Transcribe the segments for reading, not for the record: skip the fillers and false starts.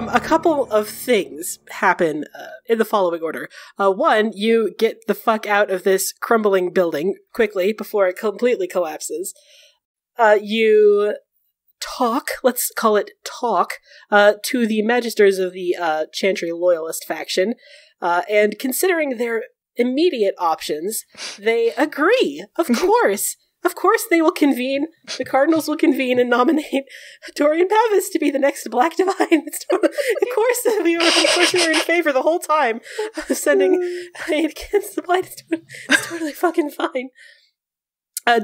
a couple of things happen in the following order. One, you get the fuck out of this crumbling building quickly before it completely collapses. You talk, let's call it talk, to the magisters of the Chantry Loyalist faction, and considering their immediate options, they agree. Of course. Of course they will convene, the Cardinals will convene and nominate Dorian Pavis to be the next Black Divine. Of course we were in favor the whole time of sending aid against the Blight. It's totally fucking fine.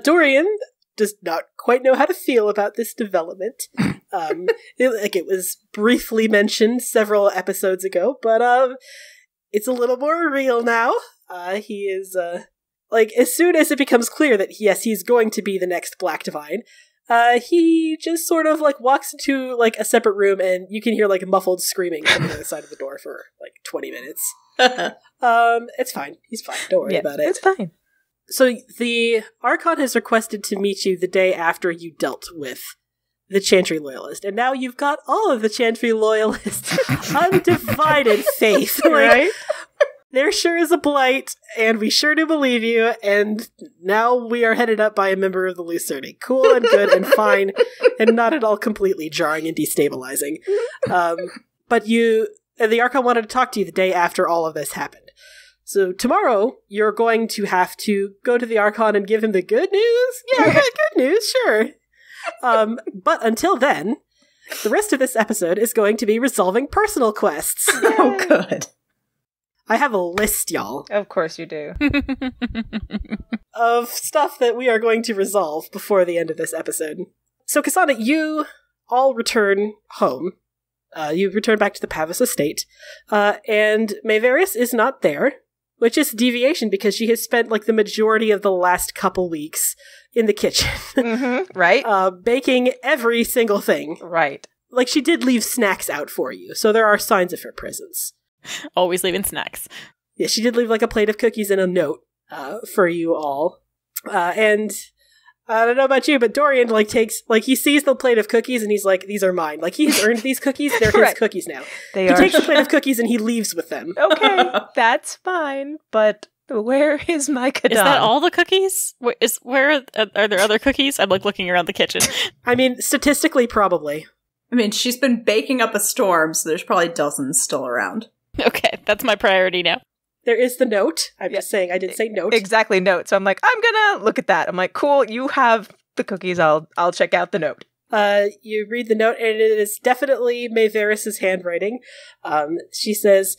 Dorian does not quite know how to feel about this development. It was briefly mentioned several episodes ago, but it's a little more real now. He is... as soon as it becomes clear that, yes, he's going to be the next Black Divine, he just sort of, walks into, a separate room, and you can hear, muffled screaming from the other side of the door for, 20 minutes. It's fine. He's fine. Don't worry about it. It's fine. So, the Archon has requested to meet you the day after you dealt with the Chantry Loyalist, and now you've got all of the Chantry Loyalists' undivided faith, right? There sure is a blight, and we sure do believe you, and now we are headed up by a member of the Lucerni. Cool and good and fine, and not at all completely jarring and destabilizing. But the Archon wanted to talk to you the day after all of this happened. So tomorrow, you're going to have to go to the Archon and give him the good news? Yeah, good news, sure. But until then, the rest of this episode is going to be resolving personal quests. Oh, good. I have a list, y'all. Of course you do. Of stuff that we are going to resolve before the end of this episode. So, Kasana, you all return home. You return back to the Pavis estate. And Mayveris is not there, which is a deviation because she has spent, the majority of the last couple weeks in the kitchen. Mm-hmm, right? Baking every single thing. Right. She did leave snacks out for you, so there are signs of her presence. Always leaving snacks. Yeah, she did leave a plate of cookies and a note for you all. And I don't know about you, but Dorian takes he sees the plate of cookies and he's like, these are mine. He has earned these cookies, they're his cookies now. He takes the plate of cookies and he leaves with them. Okay, that's fine, but where is my Kadon? Is that all the cookies? Where are there other cookies? I'm looking around the kitchen. I mean, statistically, probably. I mean, she's been baking up a storm, so there's probably dozens still around. Okay, that's my priority now. There is the note. I'm just saying, I didn't say note. Exactly, note. So I'm I'm gonna look at that. I'm cool, you have the cookies, I'll check out the note. You read the note, and it is definitely Mayveris' handwriting. She says,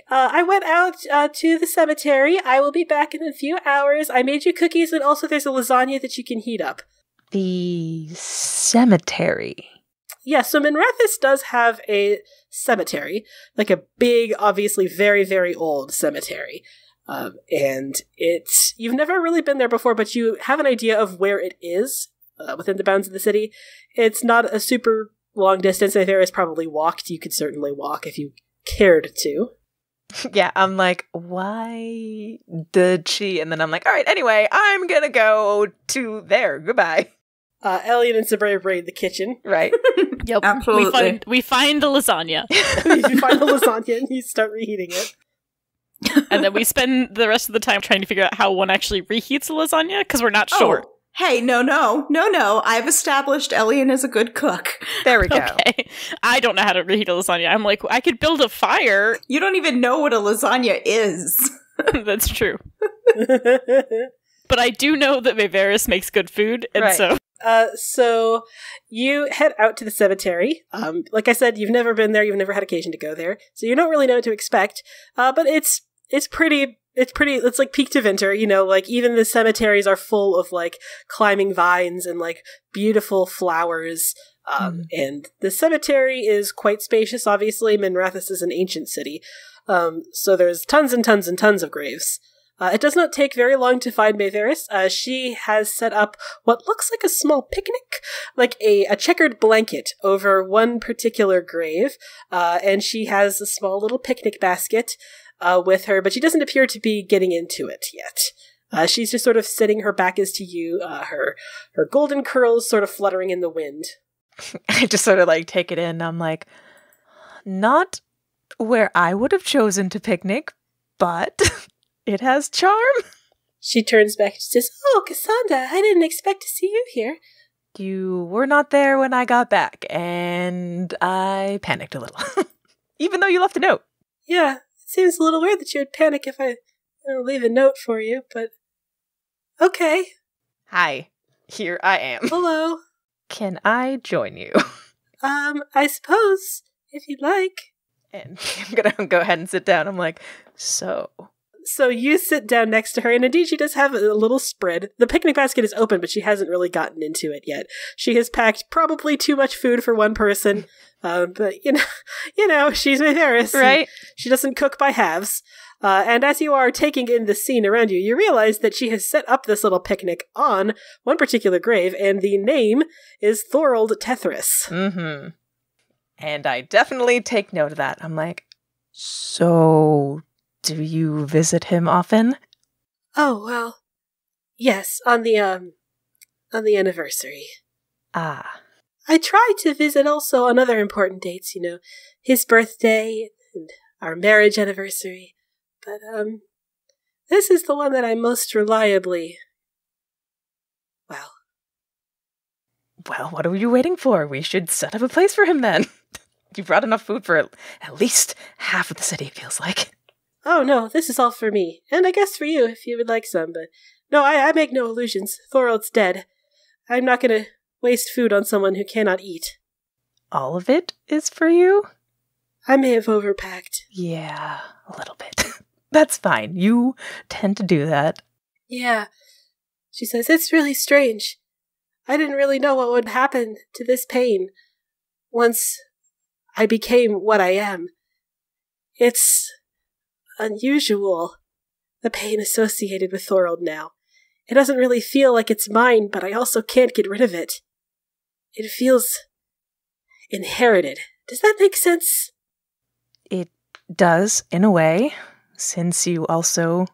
I went out to the cemetery. I will be back in a few hours. I made you cookies, and also there's a lasagna that you can heat up. The cemetery. Yeah, so Minrathis does have a cemetery, a big, obviously very, very old cemetery. And you've never really been there before, but you have an idea of where it is within the bounds of the city. It's not a super long distance. If there is probably walked, you could certainly walk if you cared to. Yeah, I'm why did she? And then I'm all right, anyway, I'm gonna go to there. Goodbye. Elliot and Sabrea raid the kitchen. Right. Yep. Absolutely. We find the lasagna. You find the lasagna and you start reheating it. And then we spend the rest of the time trying to figure out how one actually reheats a lasagna, because we're not sure. Hey, no. I've established Elian is a good cook. There we go. Okay. I don't know how to reheat a lasagna. I'm I could build a fire. You don't even know what a lasagna is. That's true. But I do know that Mayveris makes good food, and so... So you head out to the cemetery. Like I said, you've never been there, you've never had occasion to go there, so you don't really know what to expect. But it's pretty, it's peak to winter, even the cemeteries are full of, climbing vines and, beautiful flowers. And the cemetery is quite spacious, obviously. Minrathis is an ancient city. So there's tons and tons and tons of graves. It does not take very long to find Mayveris. She has set up what looks like a small picnic, a checkered blanket over one particular grave, and she has a small little picnic basket with her, but she doesn't appear to be getting into it yet. She's just sort of sitting, her back is to you, her golden curls sort of fluttering in the wind. I just sort of take it in. I'm not where I would have chosen to picnic, but it has charm. She turns back and says, "Oh, Cassandra, I didn't expect to see you here." You were not there when I got back, and I panicked a little. Even though you left a note. Yeah, it seems a little weird that you would panic if I leave a note for you, but okay. Hi, here I am. Hello. Can I join you? I suppose, if you'd like. And I'm gonna go ahead and sit down. I'm like, So you sit down next to her, and indeed she does have a little spread. The picnic basket is open, but she hasn't really gotten into it yet. She has packed probably too much food for one person, but she's Mithadra, right? She doesn't cook by halves. And as you are taking in the scene around you, you realize that she has set up this little picnic on one particular grave, and the name is Thorold Tethris. Mm-hmm. And I definitely take note of that. I'm like, so do you visit him often? Oh, well, yes, on the anniversary. Ah. I try to visit also on other important dates, his birthday and our marriage anniversary. But, this is the one that I most reliably... Well, what are you waiting for? We should set up a place for him then. You brought enough food for at least half of the city, it feels like. Oh, no, this is all for me. And I guess for you, if you would like some, but... No, I make no illusions. Thorold's dead. I'm not gonna waste food on someone who cannot eat. All of it is for you? I may have overpacked. Yeah, a little bit. That's fine. You tend to do that. Yeah. She says, it's really strange. I didn't really know what would happen to this pain once I became what I am. It's unusual, the pain associated with Thorold now. It doesn't really feel like it's mine, but I also can't get rid of it. It feels inherited. Does that make sense? It does, in a way, since you also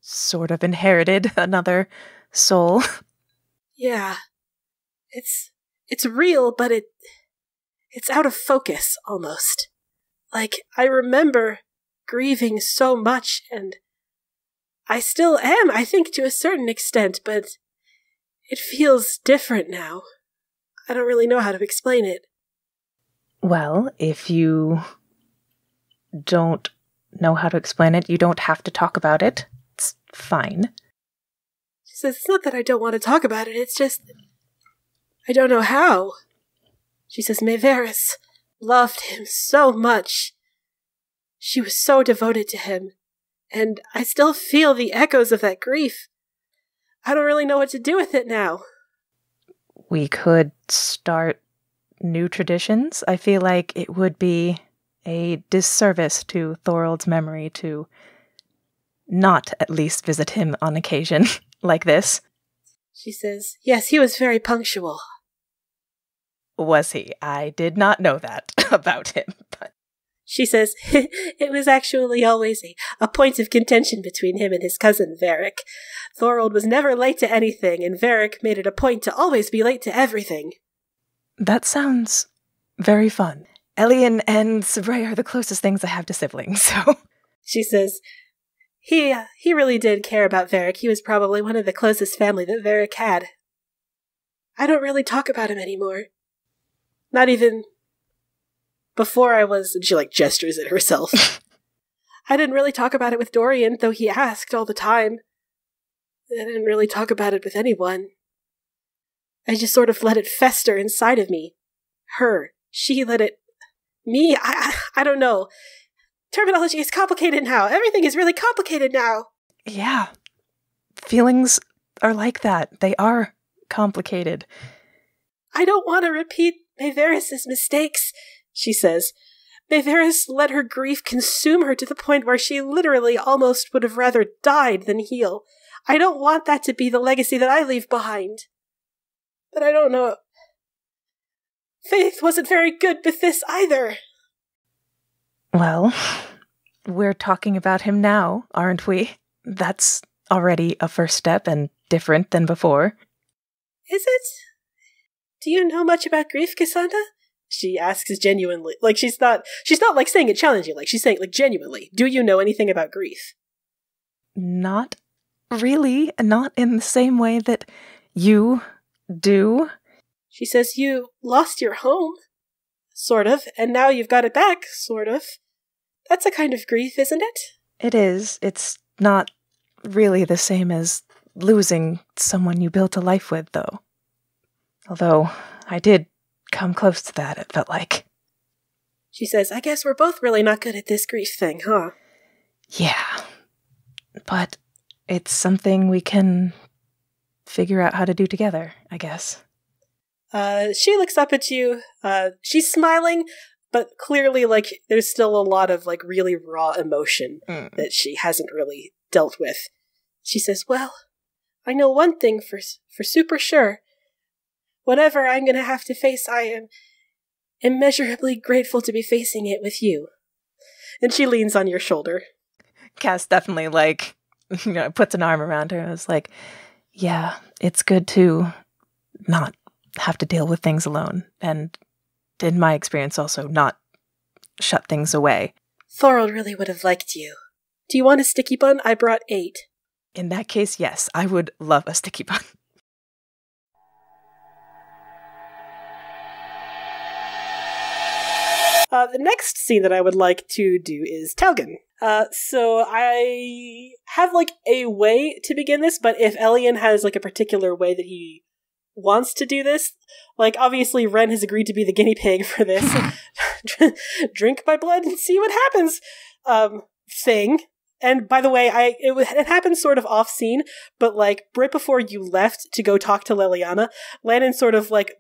sort of inherited another soul. Yeah. It's real, but it's out of focus, almost. Like, I remember grieving so much, and I still am, I think, to a certain extent, but it feels different now. I don't really know how to explain it. Well, if you don't know how to explain it, you don't have to talk about it. It's fine. She says, it's not that I don't want to talk about it, it's just... I don't know how. She says, Mithadra loved him so much. She was so devoted to him, and I still feel the echoes of that grief. I don't really know what to do with it now. We could start new traditions. I feel like it would be a disservice to Thorold's memory to not at least visit him on occasion like this. She says, yes, he was very punctual. Was he? I did not know that about him. But she says, it was actually always a point of contention between him and his cousin, Varric. Thorold was never late to anything, and Varric made it a point to always be late to everything. That sounds very fun. Elian and Sabray are the closest things I have to siblings, so... She says, he really did care about Varric. He was probably one of the closest family that Varric had. I don't really talk about him anymore. Not even before I was... And she, gestures at herself. I didn't really talk about it with Dorian, though he asked all the time. I didn't really talk about it with anyone. I just sort of let it fester inside of me. Her. She let it... Me? I don't know. Terminology is complicated now. Everything is really complicated now. Yeah. Feelings are like that. They are complicated. I don't want to repeat Mithadra' mistakes, she says. Mithadra let her grief consume her to the point where she literally almost would have rather died than heal. I don't want that to be the legacy that I leave behind. But I don't know. Faith wasn't very good with this either. Well, we're talking about him now, aren't we? That's already a first step and different than before. Is it? Do you know much about grief, Cassandra? She asks genuinely, like she's not like saying it challenging, like she's saying like genuinely, do you know anything about grief? Not really, not in the same way that you do. She says, you lost your home, sort of, and now you've got it back, sort of. That's a kind of grief, isn't it? It is. It's not really the same as losing someone you built a life with, though. Although, I did come close to that, it felt like. She says, I guess we're both really not good at this grief thing, huh? Yeah. But it's something we can figure out how to do together, I guess. She looks up at you. She's smiling, but clearly, like, there's still a lot of, like, really raw emotion that she hasn't really dealt with. She says, well, I know one thing for super sure. Whatever I'm going to have to face, I am immeasurably grateful to be facing it with you. And she leans on your shoulder. Cass definitely, like, puts an arm around her and is like, yeah, it's good to not have to deal with things alone. And in my experience, also not shut things away. Thorold really would have liked you. Do you want a sticky bun? I brought 8. In that case, yes, I would love a sticky bun. The next scene that I would like to do is Talgan. So I have, like, a way to begin this, but if Elian has, like, a particular way that he wants to do this, like, obviously Ren has agreed to be the guinea pig for this drink my blood and see what happens thing. And by the way, it happened sort of off scene, but like right before you left to go talk to Liliana, Landon sort of like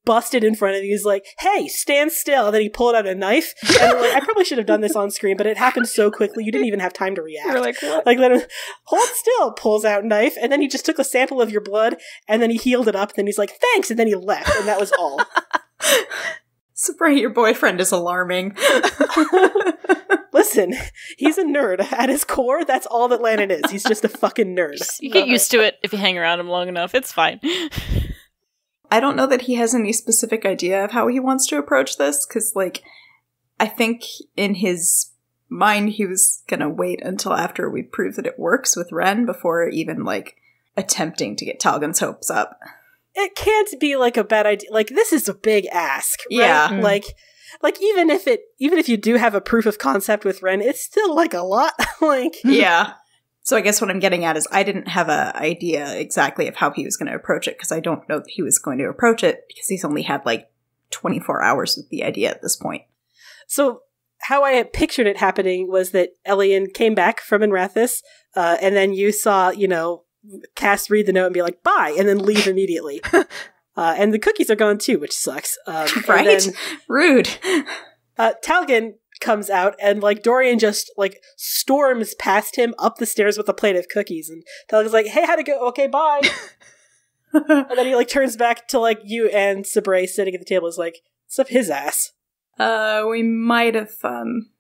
busted in front of you. He's like, "Hey, stand still!" And then he pulled out a knife. And like, I probably should have done this on screen, but it happened so quickly you didn't even have time to react. You're like, what? Like, Landon, hold still, pulls out knife, and then he just took a sample of your blood, and then he healed it up. And then he's like, "Thanks," and then he left, and that was all. Sabra, your boyfriend is alarming. Listen, he's a nerd. At his core, that's all that Landon is. He's just a fucking nerd. You get used to it if you hang around him long enough. It's fine. I don't know that he has any specific idea of how he wants to approach this, because, like, I think in his mind he was gonna wait until after we prove that it works with Ren before even, like, attempting to get Talgan's hopes up. It can't be, like, a bad idea. Like, this is a big ask, right? Yeah. Like even if you do have a proof of concept with Ren, it's still, like, a lot. Like, yeah. So I guess what I'm getting at is I didn't have an idea exactly of how he was going to approach it, because I don't know that he was going to approach it, because he's only had, like, 24 hours with the idea at this point. So how I had pictured it happening was that Elian came back from Enrathis, and then you saw, Cass read the note and be like, bye, and then leave immediately. And the cookies are gone too, which sucks. Right? Then, rude. Talgan comes out, and, like, Dorian just, like, storms past him up the stairs with a plate of cookies. And Talgan's like, hey, how'd it go? Okay, bye. And then he, like, turns back to, like, you and Sabra sitting at the table. Is like, what's up his ass? We might have,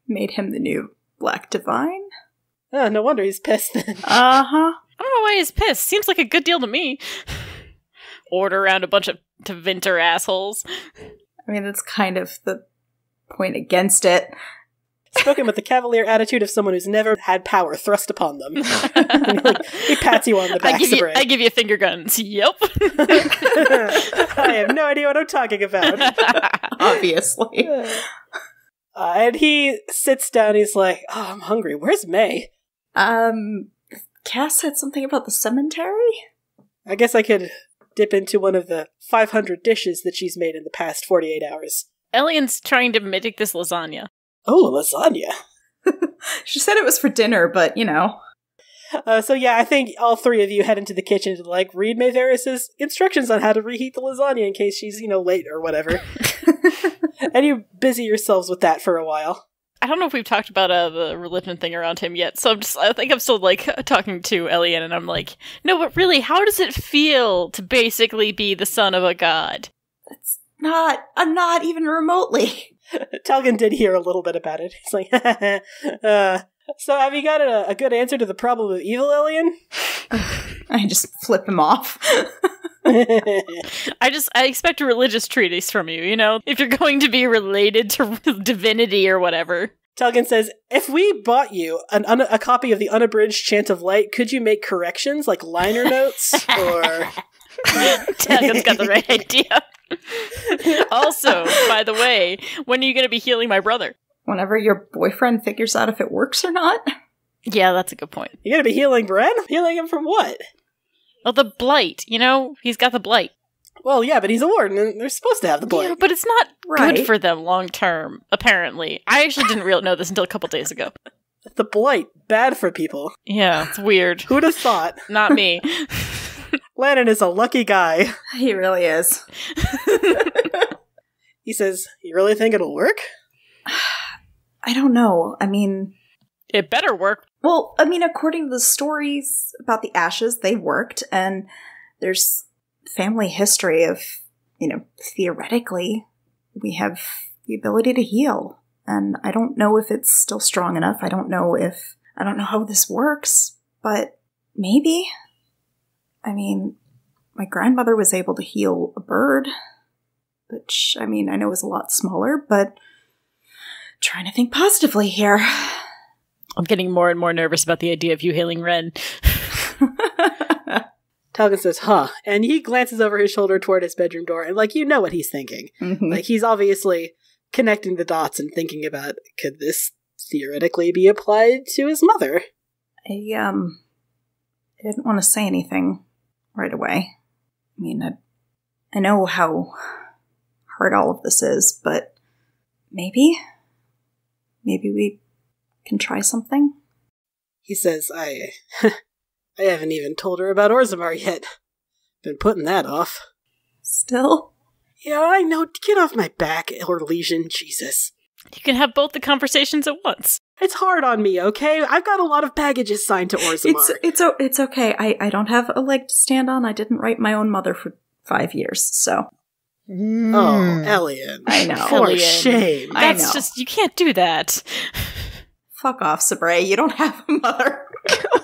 made him the new Black Divine. Oh, no wonder he's pissed then. Uh-huh. I don't know why he's pissed. Seems like a good deal to me. Order around a bunch of Tevinter assholes. I mean, that's kind of the point against it. Spoken with the cavalier attitude of someone who's never had power thrust upon them. He pats you on the back. I give you finger guns. Yep. I have no idea what I'm talking about. Obviously. And he sits down. He's like, "Oh, I'm hungry. Where's May?" Cass said something about the cemetery? I guess I could dip into one of the 500 dishes that she's made in the past 48 hours. Elian's trying to mimic this lasagna. Oh, lasagna. She said it was for dinner, but, So yeah, I think all three of you head into the kitchen to, like, read Mayveris's instructions on how to reheat the lasagna in case she's, late or whatever. And you busy yourselves with that for a while. I don't know if we've talked about the religion thing around him yet, so I think I'm still, like, talking to Elian, and I'm like, no, but really, how does it feel to basically be the son of a god? I'm not even remotely. Talgan did hear a little bit about it. He's like, so have you got a good answer to the problem of evil, Elian? I just flip him off. I expect a religious treatise from you, you know? If you're going to be related to divinity or whatever. Talgan says, if we bought you a copy of the unabridged Chant of Light, could you make corrections, like liner notes? Or... Talgan's got the right idea. Also, by the way, when are you going to be healing my brother? Whenever your boyfriend figures out if it works or not. Yeah, that's a good point. You're going to be healing Bren? Healing him from what? Well, the blight, you know? He's got the blight. Well, yeah, but he's a warden, and they're supposed to have the blight. Yeah, but it's not Right. good for them long term, apparently. I actually didn't really know this until a couple days ago. The blight, bad for people. Yeah, it's weird. Who'd have thought? Not me. Lannon is a lucky guy. He really is. He says, you really think it'll work? I don't know. I mean... It better work. Well, I mean, according to the stories about the ashes, they worked, and there's family history of, you know, theoretically, we have the ability to heal. And I don't know if it's still strong enough. I don't know how this works, but maybe. I mean, my grandmother was able to heal a bird, which, I mean, I know is a lot smaller, but trying to think positively here. I'm getting more and more nervous about the idea of you healing Ren. Talgan says, huh, and he glances over his shoulder toward his bedroom door, and, like, you know what he's thinking. Mm-hmm. Like, he's obviously connecting the dots and thinking about, could this theoretically be applied to his mother? I didn't want to say anything right away. I mean, I know how hard all of this is, but maybe we can try something. He says, I haven't even told her about Orzammar yet. Been putting that off. Still? Yeah, I know. Get off my back, Orlesian. Jesus. You can have both the conversations at once. It's hard on me, okay? I've got a lot of baggage assigned to Orzammar. It's okay. I don't have a leg to stand on. I didn't write my own mother for 5 years, so. Oh, Elian. I know. For Elian. shame. I That's know. just, you can't do that. Fuck off, Sabre. You don't have a mother.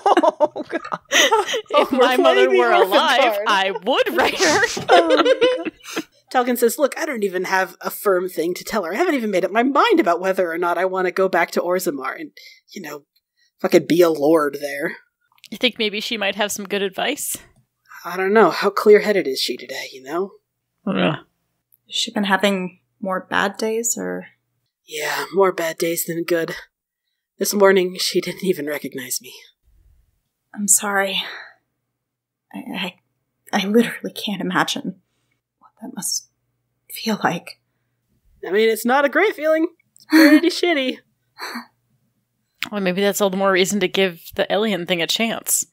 Oh, God. If we're my mother playing the were orphan alive, card. I would write her. Talgan says, look, I don't even have a firm thing to tell her. I haven't even made up my mind about whether or not I want to go back to Orzammar and, you know, fucking be a lord there. You think maybe she might have some good advice? I don't know. How clear-headed is she today, you know? Has she been having more bad days, or? Yeah, more bad days than good. This morning, she didn't even recognize me. I'm sorry. I literally can't imagine what that must feel like. I mean, it's not a great feeling. It's pretty shitty. Well, maybe that's all the more reason to give the alien thing a chance.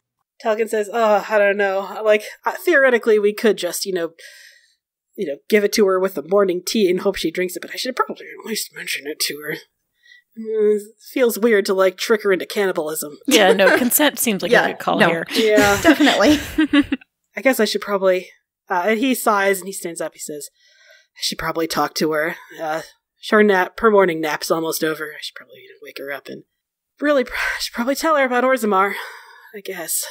Talgan says, I don't know. Like, theoretically, we could just, you know, give it to her with the morning tea and hope she drinks it, but I should probably at least mention it to her. Feels weird to, like, trick her into cannibalism. Yeah, no, consent seems like a good call here. Yeah. Definitely. I guess I should probably... and he sighs and he stands up. He says, I should probably talk to her. Her morning nap's almost over. I should probably wake her up and I should probably tell her about Orzammar, I guess.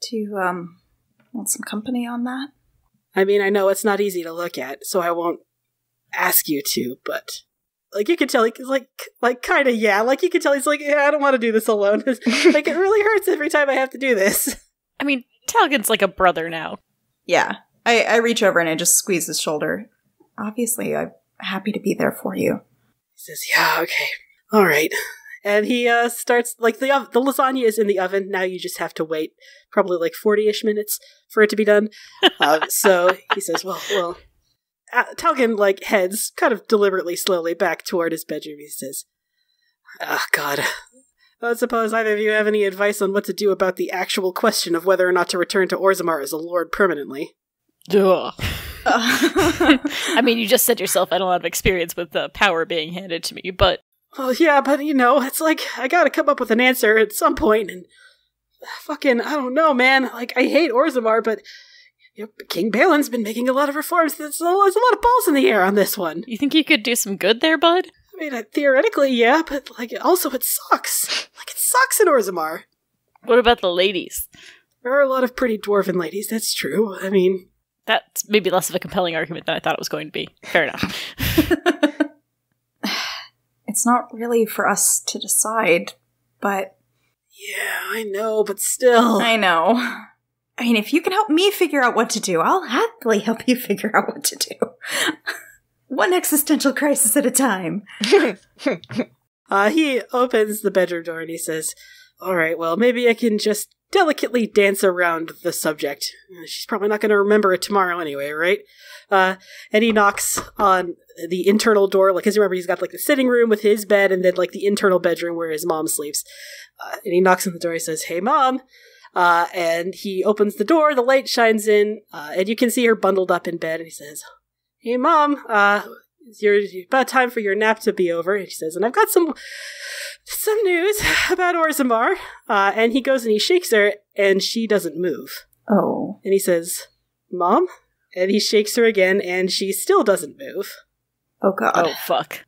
Do you, want some company on that? I mean, I know it's not easy to look at, so I won't ask you to, but... Like, you can tell, like, kind of, yeah. Like, you can tell he's like, yeah, I don't want to do this alone. Like, it really hurts every time I have to do this. I mean, Talgan's like a brother now. Yeah. I reach over and I just squeeze his shoulder. Obviously, I'm happy to be there for you. He says, yeah, okay. All right. And he starts, like, the lasagna is in the oven. Now you just have to wait probably, like, 40-ish minutes for it to be done. So he says, well... Talgan, like, heads kind of deliberately slowly back toward his bedroom. He says, oh, God. I don't suppose either of you have any advice on what to do about the actual question of whether or not to return to Orzammar as a lord permanently. Duh. I mean, you just said yourself, I don't have experience with the power being handed to me, but... Well, yeah, but, you know, it's like, I gotta come up with an answer at some point, and fucking, I don't know, man. Like, I hate Orzammar, but... King Balin's been making a lot of reforms. There's a lot of balls in the air on this one. You think you could do some good there, bud? I mean, theoretically, yeah, but, like, also it sucks. Like, it sucks in Orzammar. What about the ladies? There are a lot of pretty dwarven ladies, that's true. I mean... That's maybe less of a compelling argument than I thought it was going to be. Fair enough. It's not really for us to decide, but... Yeah, I know, but still... I know. I mean, if you can help me figure out what to do, I'll happily help you figure out what to do. One existential crisis at a time. He opens the bedroom door and he says, all right, well, maybe I can just delicately dance around the subject. She's probably not going to remember it tomorrow anyway, right? And he knocks on the internal door, like, because remember, he's got, like, the sitting room with his bed and then, like, the internal bedroom where his mom sleeps. And he knocks on the door, he says, hey, Mom. And he opens the door, the light shines in, and you can see her bundled up in bed, and he says, hey, Mom, it's about time for your nap to be over. And she says, and I've got some news about Orzammar. And he goes and he shakes her, and she doesn't move. Oh. And he says, Mom? And he shakes her again, and she still doesn't move. Oh, God. Oh, fuck.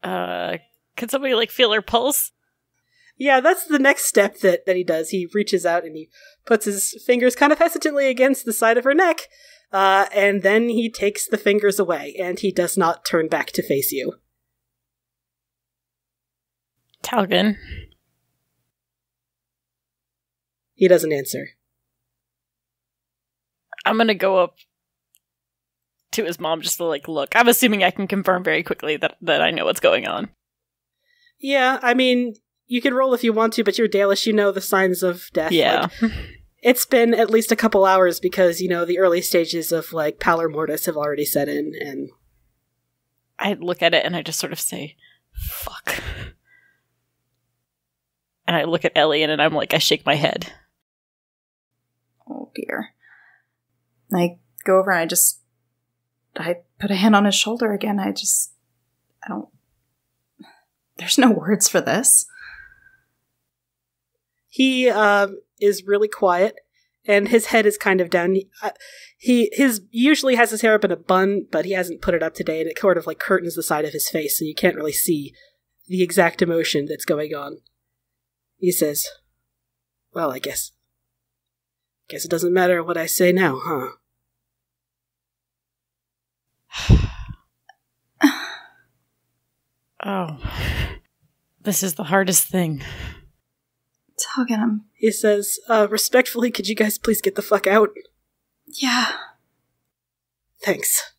Can somebody, like, feel her pulse? Yeah, that's the next step that he does. He reaches out and he puts his fingers kind of hesitantly against the side of her neck, and then he takes the fingers away, and he does not turn back to face you. Talgan. He doesn't answer. I'm gonna go up to his mom just to, like, look. I'm assuming I can confirm very quickly that I know what's going on. Yeah, I mean, you can roll if you want to, but you're Dalish, you know the signs of death. Yeah. Like, it's been at least a couple hours because, you know, the early stages of, like, pallor mortis have already set in, and... I look at it and I just sort of say, fuck. And I look at Ellie and I'm like, I shake my head. Oh, dear. I go over and I put a hand on his shoulder again. I don't... There's no words for this. He is really quiet, and his head is kind of down. He usually has his hair up in a bun, but he hasn't put it up today, and it sort of like curtains the side of his face, so you can't really see the exact emotion that's going on. He says, well, I guess it doesn't matter what I say now, huh? Oh. This is the hardest thing. Talgan, He says, respectfully, could you guys please get the fuck out? Yeah. Thanks.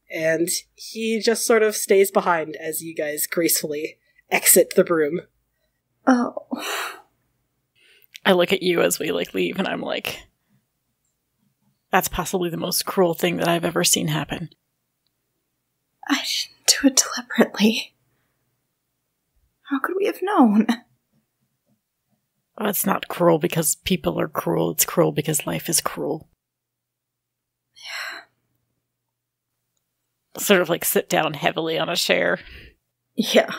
And he just sort of stays behind as you guys gracefully exit the room. Oh. I look at you as we, like, leave, and I'm like, that's possibly the most cruel thing that I've ever seen happen. I didn't do it deliberately. How could we have known? Well, it's not cruel because people are cruel. It's cruel because life is cruel. Yeah. Sort of, like, sit down heavily on a chair. Yeah.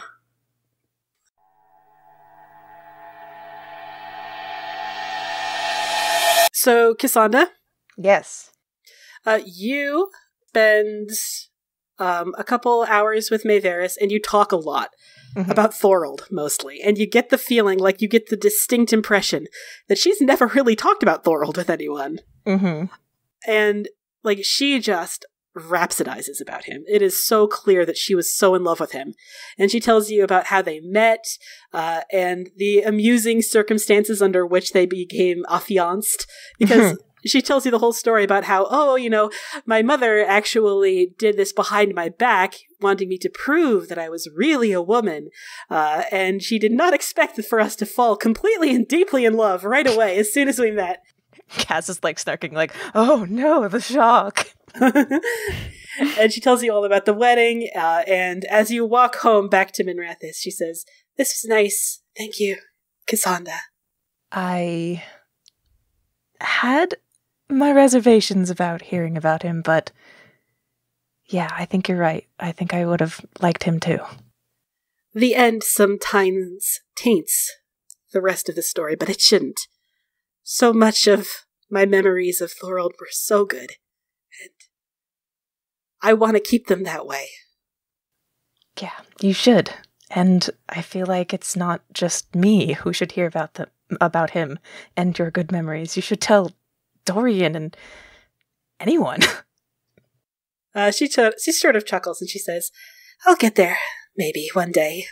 So, Cassandra? Yes. You spend a couple hours with Maeveris, and you talk a lot about Thorold, mostly. And you get the feeling, like you get the distinct impression that she's never really talked about Thorold with anyone. Mm-hmm. And, like, she just rhapsodizes about him. It is so clear that she was so in love with him. And she tells you about how they met, and the amusing circumstances under which they became affianced. Because she tells you the whole story about how, oh, you know, my mother actually did this behind my back, wanting me to prove that I was really a woman. And she did not expect for us to fall completely and deeply in love right away as soon as we met. Cass is, like, snarking, like, oh no, the shock. And she tells you all about the wedding, and as you walk home back to Minrathis, she says, this was nice. Thank you, Cassandra. I had my reservations about hearing about him, but yeah, I think you're right. I think I would have liked him too. The end sometimes taints the rest of the story, but it shouldn't. So much of my memories of Thorold were so good, and I want to keep them that way. Yeah, you should. And I feel like it's not just me who should hear about him and your good memories. You should tell Dorian and anyone. She sort of chuckles and she says, I'll get there, maybe, one day.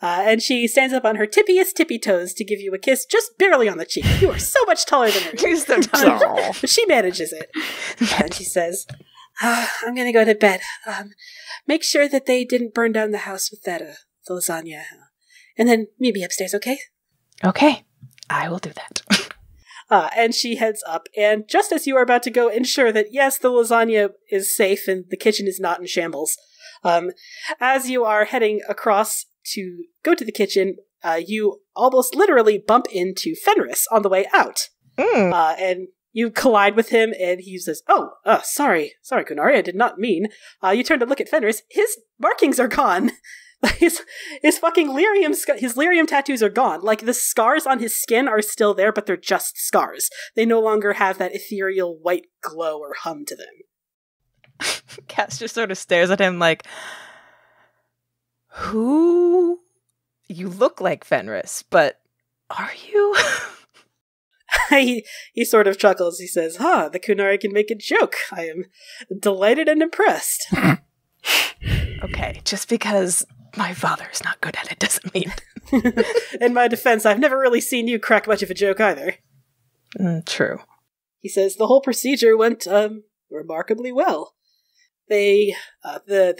And she stands up on her tippiest tippy toes to give you a kiss just barely on the cheek. You are so much taller than her. You're so tall. But she manages it. And she says, I'm going to go to bed. Make sure that they didn't burn down the house with that the lasagna. And then meet me upstairs, okay? Okay, I will do that. And she heads up. And just as you are about to go ensure that, yes, the lasagna is safe and the kitchen is not in shambles, as you are heading across to go to the kitchen, you almost literally bump into Fenris on the way out. And you collide with him, and he says, sorry, Kunari, I did not mean. You turn to look at Fenris. His markings are gone. His fucking his lyrium tattoos are gone. Like, the scars on his skin are still there, but they're just scars. They no longer have that ethereal white glow or hum to them. Cass just sort of stares at him like, who? You look like Fenris, but are you? He sort of chuckles. He says, the Kunari can make a joke. I am delighted and impressed. Okay, just because my father is not good at it doesn't mean... In my defense, I've never really seen you crack much of a joke either. True. He says, the whole procedure went, remarkably well. The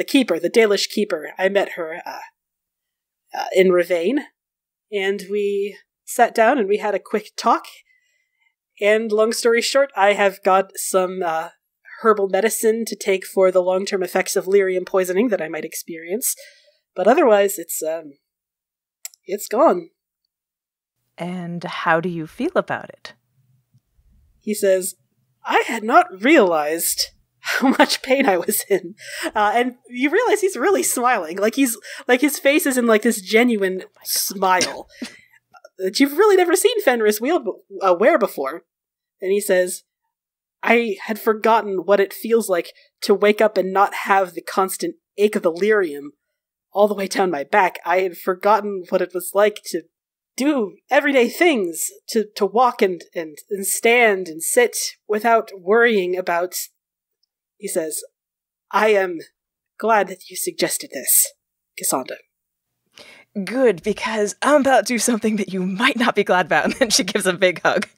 keeper, the Dalish keeper, I met her, in Ravane, and we sat down and we had a quick talk. And long story short, I have got some herbal medicine to take for the long-term effects of lyrium poisoning that I might experience. But otherwise, it's gone. And how do you feel about it? He says, I had not realized how much pain I was in. And you realize he's really smiling. Like his face is in like this genuine smile that you've really never seen Fenris wear before. And he says, I had forgotten what it feels like to wake up and not have the constant ache of the lyrium all the way down my back. I had forgotten what it was like to do everyday things, to walk and stand and sit without worrying about... He says, I am glad that you suggested this, Cassandra. Good, because I'm about to do something that you might not be glad about. And then she gives a big hug.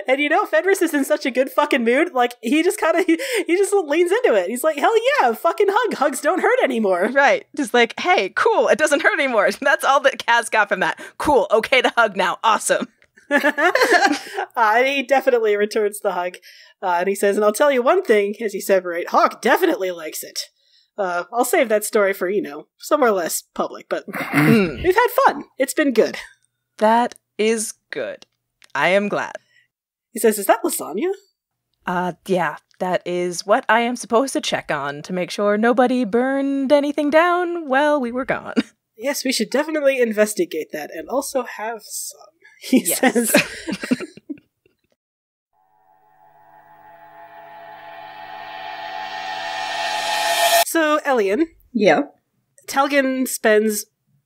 And Fenris is in such a good fucking mood. Like, he just leans into it. He's like, hell yeah, fucking hug. Hugs don't hurt anymore. Right. Just like, hey, cool, it doesn't hurt anymore. That's all that Kaz got from that. Cool, okay to hug now. Awesome. And he definitely returns the hug. And he says, and I'll tell you one thing as you separate, Hawk definitely likes it. I'll save that story for, somewhere less public, but we've had fun. It's been good. That is good. I am glad. He says, is that lasagna? Yeah, that is what I am supposed to check on to make sure nobody burned anything down while we were gone. Yes, we should definitely investigate that and also have some, he says. So, Elian. Yeah? Talgan spends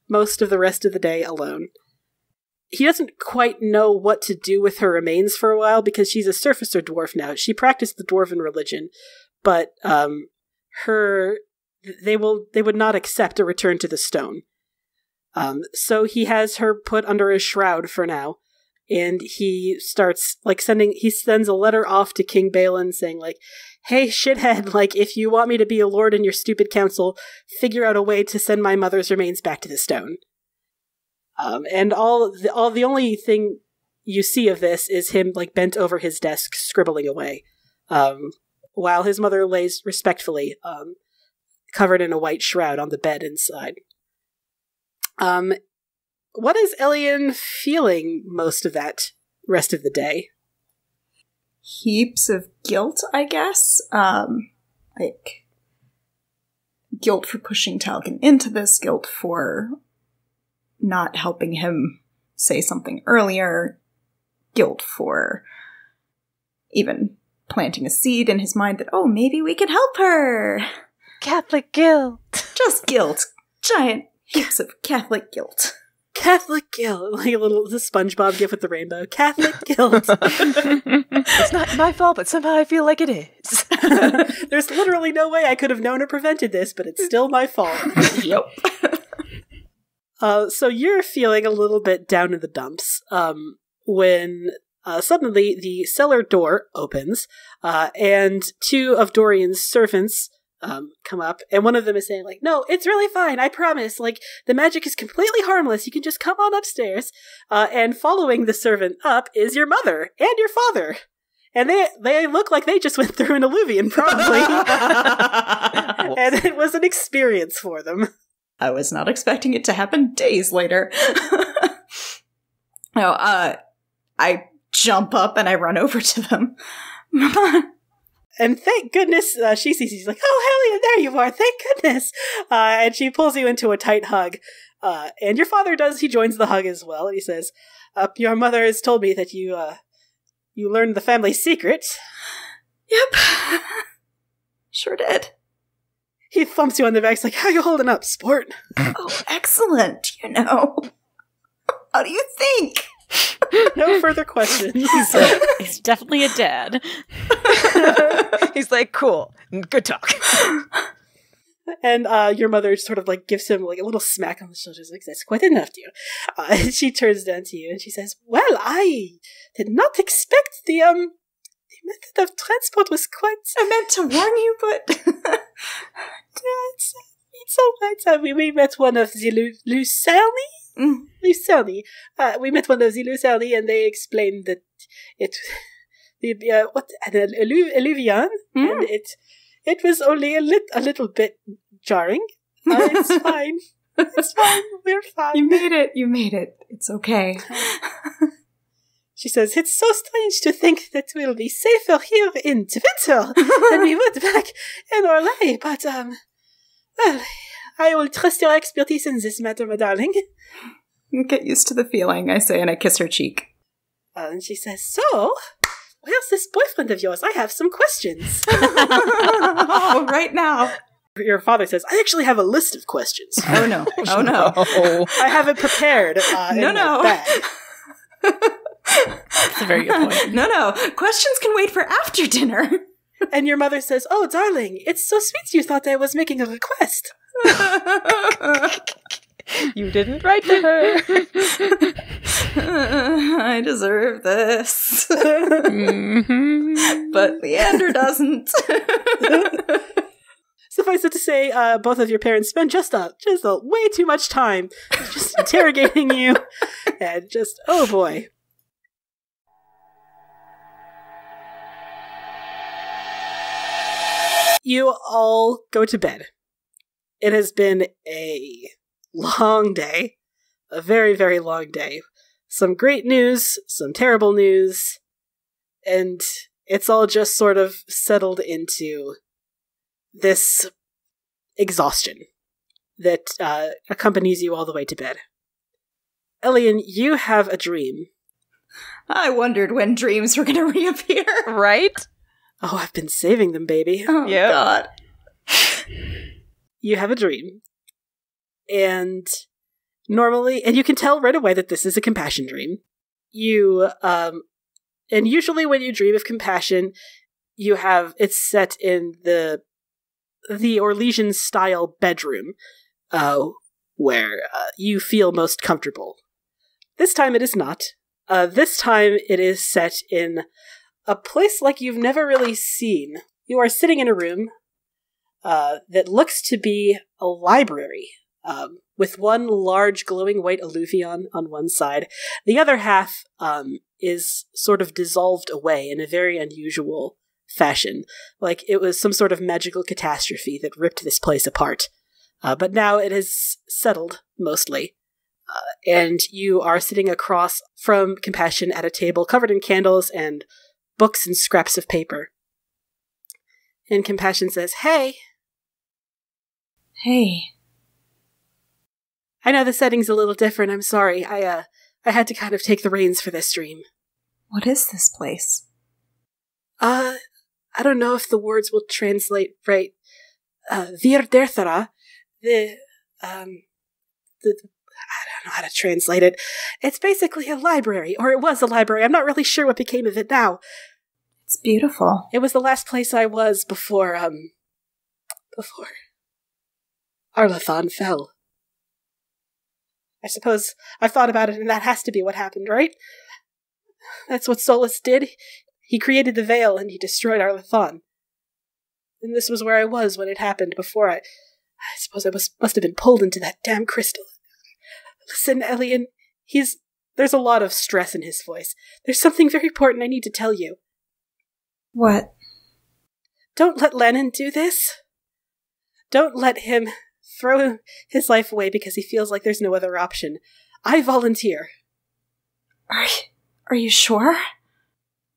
most of the rest of the day alone. He doesn't quite know what to do with her remains for a while because she's a surfacer dwarf now. She practiced the dwarven religion, but they would not accept a return to the stone. So he has her put under a shroud for now, and he starts he sends a letter off to King Balin saying hey, shithead, if you want me to be a lord in your stupid council, figure out a way to send my mother's remains back to the stone. And the only thing you see of this is him bent over his desk, scribbling away, while his mother lays respectfully, covered in a white shroud on the bed inside. What is Elian feeling most of that rest of the day? Heaps of guilt, I guess. Guilt for pushing Talgan into this, guilt for not helping him say something earlier, guilt for even planting a seed in his mind that, maybe we could help her. Catholic guilt. Just guilt. Giant heaps of Catholic guilt. Catholic guilt. Like a little the SpongeBob gif with the rainbow. Catholic guilt. It's not my fault, but somehow I feel like it is. There's literally no way I could have known or prevented this, but it's still my fault. Yep. So you're feeling a little bit down in the dumps when suddenly the cellar door opens and two of Dorian's servants come up, and one of them is saying, like, no, it's really fine, I promise, like, the magic is completely harmless, you can just come on upstairs. And following the servant up is your mother and your father. And they look like they just went through an illuvian, probably. And it was an experience for them. I was not expecting it to happen days later. No, I jump up and I run over to them. And thank goodness she sees you. She's like, oh, Hellion, there you are. Thank goodness. And she pulls you into a tight hug. And your father does. He joins the hug as well. And he says, your mother has told me that you learned the family secret. Yep. Sure did. He thumps you on the back. He's like, how you holding up, sport? Oh, excellent, How do you think? No further questions. He's definitely a dad. He's like, cool, good talk. And your mother sort of like gives him like a little smack on the shoulder. She's like, that's quite enough, dear. And she turns down to you and she says, well, I did not expect the method of transport was quite... I meant to warn you, but... it's all right. We met one of the Lucerni? Lucerni. We met one of the Lucerni and they explained that an illuvian, and it was only a little bit jarring. It's fine. It's fine. We're fine. You made it. It's okay. She says, it's so strange to think that we'll be safer here in Twinter than we would back in Orlais, but, well, I will trust your expertise in this matter, my darling. Get used to the feeling, I say, and I kiss her cheek. And she says, so, where's this boyfriend of yours? I have some questions. Oh, right now. Your father says, I actually have a list of questions. Oh, no. Oh, no. I have it prepared in my bag. That's a very good point. No. Questions can wait for after dinner. And your mother says, oh, darling, it's so sweet you thought I was making a request. You didn't write to her. I deserve this. But Leander doesn't. Suffice it to say, both of your parents spend just a way too much time just interrogating you. And just, oh boy. You all go to bed. It has been a long day. A very, very long day. Some great news, some terrible news, and it's all just sort of settled into this exhaustion that accompanies you all the way to bed. Elian, you have a dream. I wondered when dreams were going to reappear. Right? Oh, I've been saving them, baby. Oh, Yep. God. You have a dream. And normally, and you can tell right away that this is a compassion dream. You, and usually when you dream of compassion, you have, it's set in the Orlesian-style bedroom, where you feel most comfortable. This time it is not. This time it is set in a place like you've never really seen. You are sitting in a room that looks to be a library, with one large glowing white alluvion on one side. The other half is sort of dissolved away in a very unusual fashion, like it was some sort of magical catastrophe that ripped this place apart. But now it has settled, mostly. And you are sitting across from Compassion at a table covered in candles and books and scraps of paper. And Compassion says, Hey. I know the setting's a little different, I'm sorry. I had to kind of take the reins for this dream. What is this place? I don't know if the words will translate right. Virderthara, the I don't know how to translate it. It's basically a library, or it was a library. I'm not really sure what became of it now. It's beautiful. It was the last place I was before Arlathon fell. I suppose I've thought about it, and that has to be what happened, right? That's what Solus did. He created the Veil, and he destroyed Arlathon. And this was where I was when it happened before I suppose I must have been pulled into that damn crystal. Listen, Elian, there's a lot of stress in his voice. There's something very important I need to tell you. What? Don't let Lennon do this. Don't let him throw his life away because he feels like there's no other option. I volunteer. Are you sure?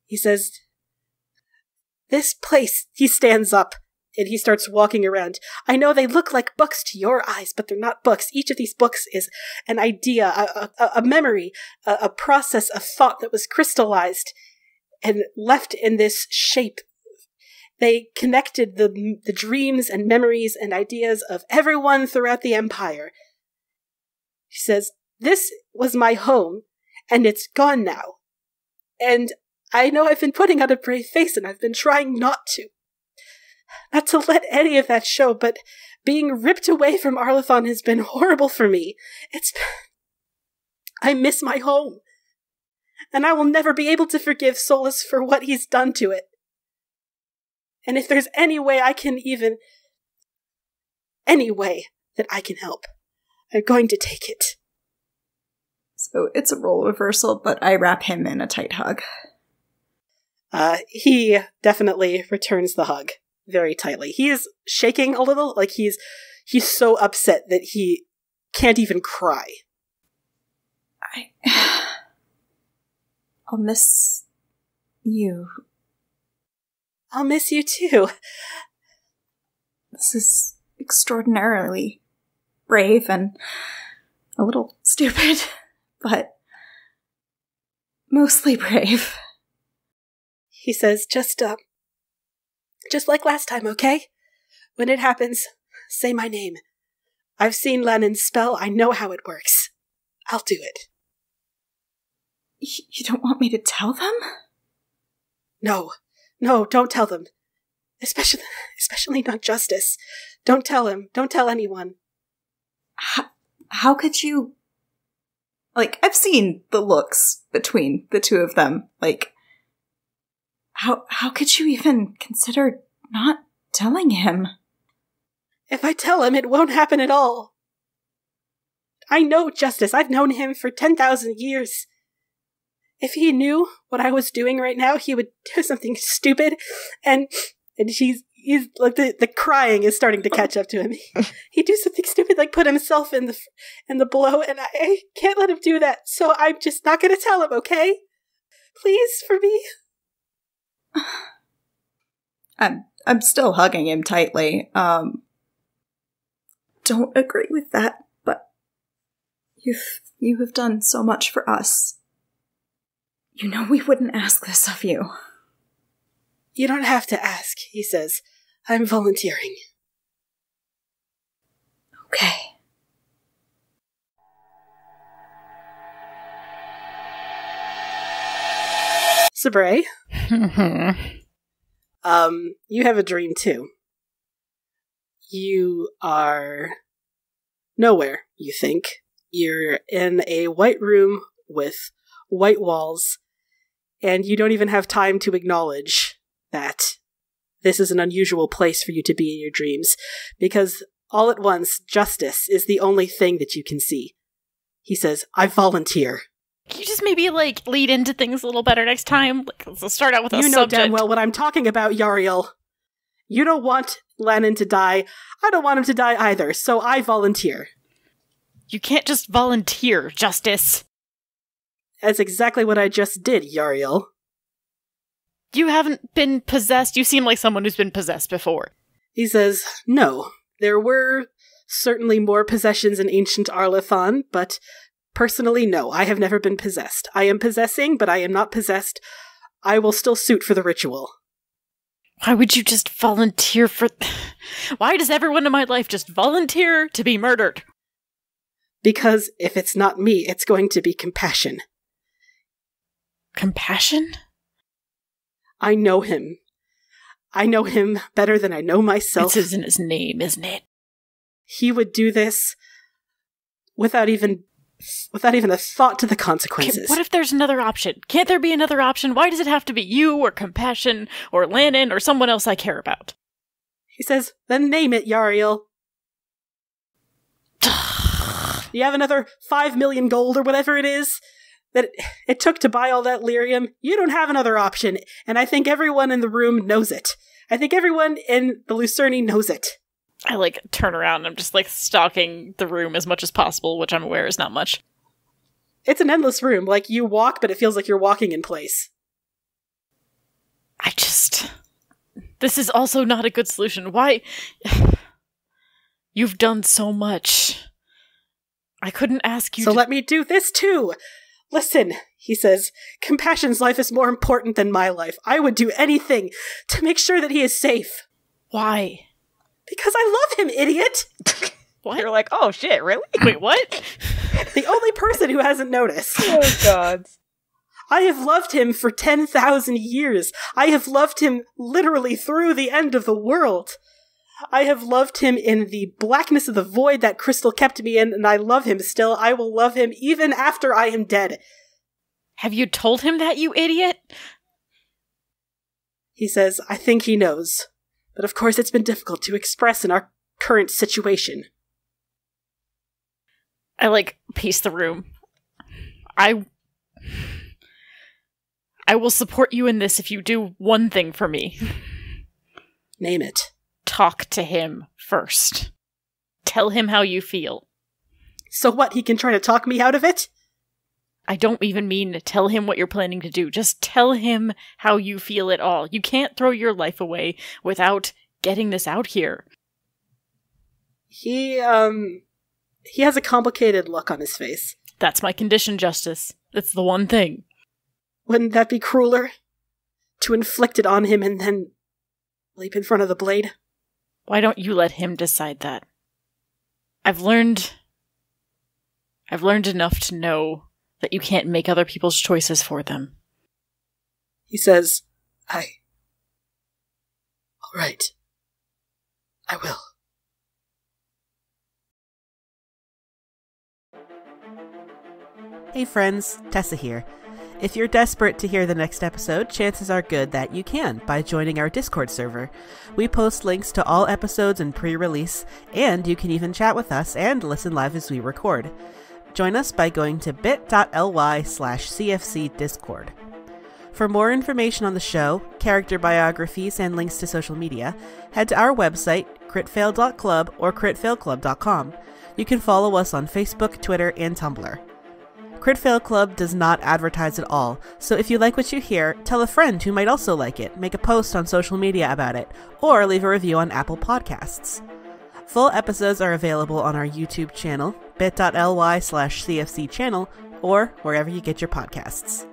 He says, this place, he stands up, and he starts walking around. I know they look like books to your eyes, but they're not books. Each of these books is an idea, a memory, a process of thought that was crystallized and left in this shape. They connected the dreams and memories and ideas of everyone throughout the Empire. He says, this was my home, and it's gone now. And I know I've been putting on a brave face, and I've been trying not to let any of that show, but being ripped away from Arlathon has been horrible for me. I miss my home, and I will never be able to forgive Solus for what he's done to it. And if there's any way that I can help, I'm going to take it. So it's a role reversal, but I wrap him in a tight hug. He definitely returns the hug very tightly. He is shaking a little, like he's so upset that he can't even cry. I'll miss you. I'll miss you too. This is extraordinarily brave and a little stupid, but mostly brave. He says, just like last time, okay? When it happens, say my name. I've seen Lennon's spell. I know how it works. I'll do it. You don't want me to tell them? No, don't tell them. Especially not Justice. Don't tell him. Don't tell anyone. How could you... Like, I've seen the looks between the two of them. Like, how could you even consider not telling him? If I tell him, it won't happen at all. I know Justice. I've known him for 10,000 years. If he knew what I was doing right now, he would do something stupid, and he's like the crying is starting to catch up to him. He'd do something stupid, like put himself in the blow, and I can't let him do that. So I'm just not going to tell him, okay? Please, for me. I'm still hugging him tightly. Don't agree with that, but you have done so much for us. You know we wouldn't ask this of you. You don't have to ask, he says. I'm volunteering. Okay. Sabre? You have a dream too. You are nowhere, you think. You're in a white room with white walls, and you don't even have time to acknowledge that this is an unusual place for you to be in your dreams, because all at once, Justice is the only thing that you can see. He says, I volunteer. Can you just maybe, lead into things a little better next time? Let's start out with a subject. You know damn well what I'm talking about, Yariel. You don't want Lennon to die. I don't want him to die either, so I volunteer. You can't just volunteer, Justice. That's exactly what I just did, Yariel. You haven't been possessed. You seem like someone who's been possessed before. He says, no. There were certainly more possessions in ancient Arlathon, but personally, no. I have never been possessed. I am possessing, but I am not possessed. I will still suit for the ritual. Why would you just volunteer for... Why does everyone in my life just volunteer to be murdered? Because if it's not me, it's going to be compassion. Compassion? I know him. I know him better than I know myself. This isn't his name, isn't it? He would do this without even a thought to the consequences. What if there's another option? Can't there be another option? Why does it have to be you or Compassion or Lannon or someone else I care about? He says, then name it, Yariel. You have another 5 million gold or whatever it is that it took to buy all that lyrium. You don't have another option, and I think everyone in the room knows it. I think everyone in the Lucerni knows it. I, turn around and I'm just, stalking the room as much as possible, which I'm aware is not much. It's an endless room. You walk, but it feels like you're walking in place. This is also not a good solution. Why? You've done so much. I couldn't ask you So let me do this too! Listen, he says, Compassion's life is more important than my life. I would do anything to make sure that he is safe. Why? Because I love him, idiot! What? You're like, oh shit, really? Wait, what? The only person who hasn't noticed. Oh god. I have loved him for 10,000 years. I have loved him literally through the end of the world. I have loved him in the blackness of the void that crystal kept me in, and I love him still. I will love him even after I am dead. Have you told him that, you idiot? He says, I think he knows. But of course it's been difficult to express in our current situation. I, pace the room. I will support you in this if you do one thing for me. Name it. Talk to him first. Tell him how you feel. So what, he can try to talk me out of it? I don't even mean to tell him what you're planning to do. Just tell him how you feel at all. You can't throw your life away without getting this out here. He has a complicated look on his face. That's my condition, Justice. That's the one thing. Wouldn't that be crueler? To inflict it on him and then leap in front of the blade? Why don't you let him decide that? I've learned enough to know that you can't make other people's choices for them. He says, all right. I will. Hey friends, Tessa here. If you're desperate to hear the next episode, chances are good that you can by joining our Discord server. We post links to all episodes and pre-release, and you can even chat with us and listen live as we record. Join us by going to bit.ly/cfcdiscord. For more information on the show, character biographies, and links to social media, head to our website, critfail.club or critfailclub.com. You can follow us on Facebook, Twitter, and Tumblr. Crit Fail Club does not advertise at all, so if you like what you hear, tell a friend who might also like it, make a post on social media about it, or leave a review on Apple Podcasts. Full episodes are available on our YouTube channel, bit.ly/cfcchannel, or wherever you get your podcasts.